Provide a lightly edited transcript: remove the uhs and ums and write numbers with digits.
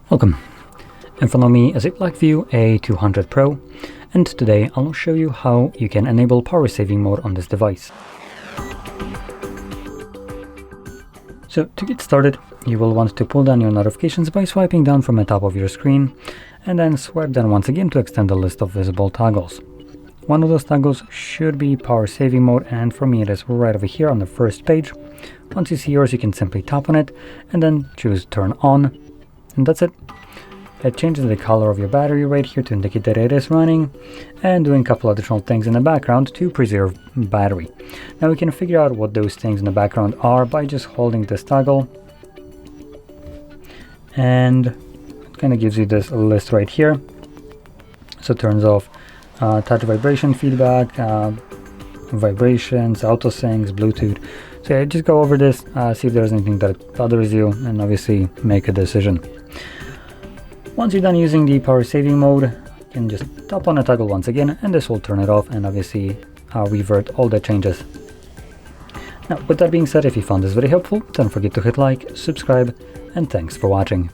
Welcome. In front of me is a Blackview A200 Pro, and today I'll show you how you can enable power saving mode on this device. So to get started, you will want to pull down your notifications by swiping down from the top of your screen, and then swipe down once again to extend the list of visible toggles. One of those toggles should be power saving mode, and for me it is right over here on the first page. Once you see yours, you can simply tap on it and then choose turn on. And that's it. It changes the color of your battery right here to indicate that it is running, and doing a couple additional things in the background to preserve battery. Now we can figure out what those things in the background are by just holding this toggle, and it kind of gives you this list right here. So it turns off touch vibration feedback, vibrations, auto syncs, Bluetooth. So yeah, just go over this, see if there's anything that bothers you, and obviously make a decision. Once you're done using the power saving mode, you can just tap on the toggle once again, and this will turn it off and obviously revert all the changes. Now, with that being said, if you found this very helpful, don't forget to hit like, subscribe, and thanks for watching.